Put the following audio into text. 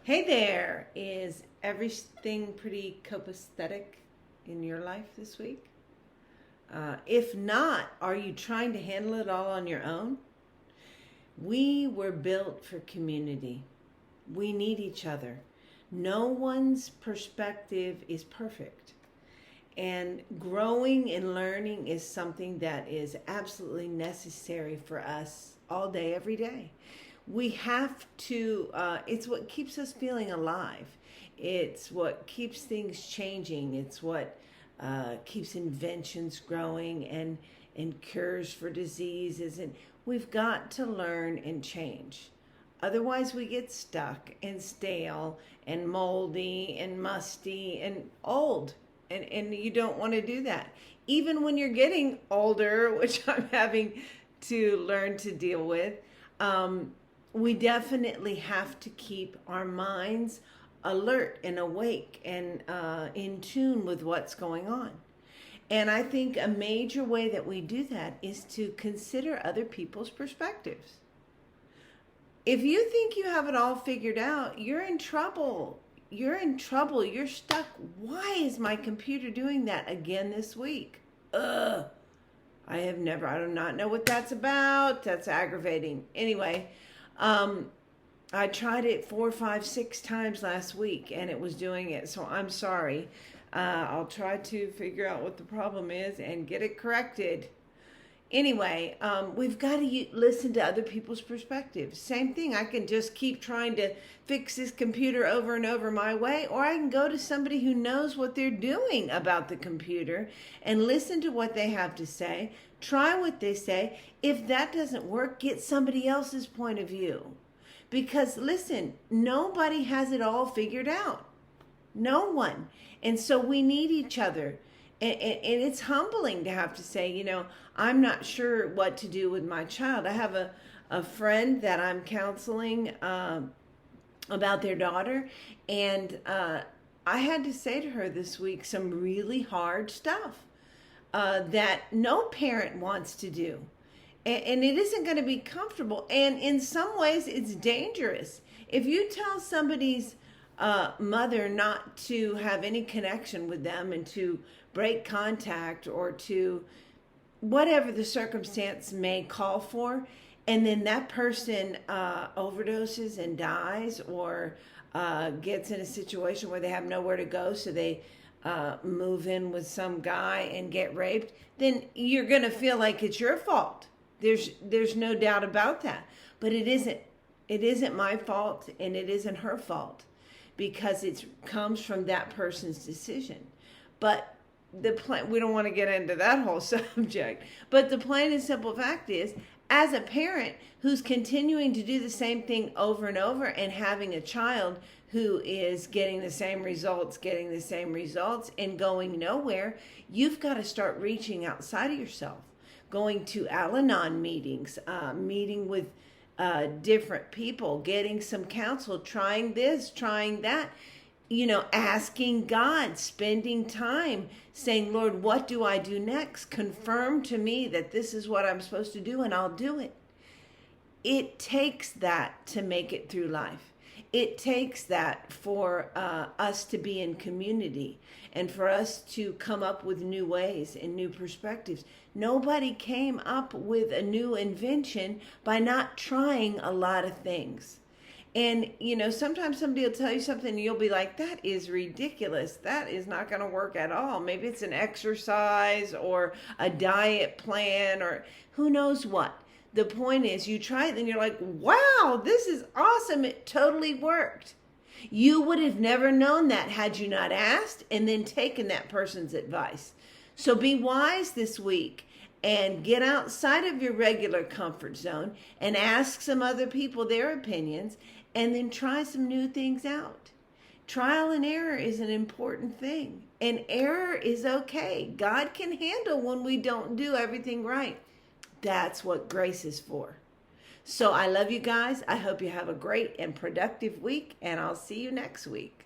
Hey there, is everything pretty copacetic in your life this week? If not, are you trying to handle it all on your own? We were built for community. We need each other. No one's perspective is perfect. And growing and learning is something that is absolutely necessary for us all day, every day. We have to, it's what keeps us feeling alive. It's what keeps things changing. It's what keeps inventions growing and cures for diseases. And we've got to learn and change. Otherwise, we get stuck and stale and moldy and musty and old. And you don't want to do that. Even when you're getting older, which I'm having to learn to deal with, we definitely have to keep our minds alert and awake and in tune with what's going on. And I think a major way that we do that is to consider other people's perspectives. If you think you have it all figured out, you're in trouble. You're in trouble. You're stuck. Why is my computer doing that again this week? Ugh. I do not know what that's about. That's aggravating. Anyway, I tried it 4, 5, 6 times last week and it was doing it. So I'm sorry. I'll try to figure out what the problem is and get it corrected. Anyway, we've got to listen to other people's perspectives. Same thing. I can just keep trying to fix this computer over and over my way, or I can go to somebody who knows what they're doing about the computer and listen to what they have to say, try what they say. If that doesn't work, get somebody else's point of view. Because listen, nobody has it all figured out. No one. And so we need each other. And it's humbling to have to say, I'm not sure what to do with my child. I have a friend that I'm counseling about their daughter. And I had to say to her this week some really hard stuff that no parent wants to do. And it isn't going to be comfortable. And in some ways, it's dangerous. If you tell somebody's mother not to have any connection with them and to break contact or to whatever the circumstance may call for, and then that person overdoses and dies or gets in a situation where they have nowhere to go, so they move in with some guy and get raped, then you're going to feel like it's your fault. There's no doubt about that. But it isn't. It isn't my fault and it isn't her fault, because it comes from that person's decision. But we don't want to get into that whole subject, but the plain and simple fact is, as a parent who's continuing to do the same thing over and over and having a child who is getting the same results and going nowhere, you've got to start reaching outside of yourself, going to Al-Anon meetings, meeting with different people, getting some counsel, trying this, trying that, asking God, spending time saying, Lord, what do I do next? Confirm to me that this is what I'm supposed to do and I'll do it. It takes that to make it through life. It takes that for us to be in community and for us to come up with new ways and new perspectives. Nobody came up with a new invention by not trying a lot of things. And, sometimes somebody will tell you something and you'll be like, that is ridiculous. That is not going to work at all. Maybe it's an exercise or a diet plan or who knows what. The point is, you try it and you're like, wow, this is awesome. It totally worked. You would have never known that had you not asked and then taken that person's advice. So be wise this week and get outside of your regular comfort zone and ask some other people their opinions and then try some new things out. Trial and error is an important thing, and error is okay. God can handle when we don't do everything right. That's what grace is for. So I love you guys. I hope you have a great and productive week, and I'll see you next week.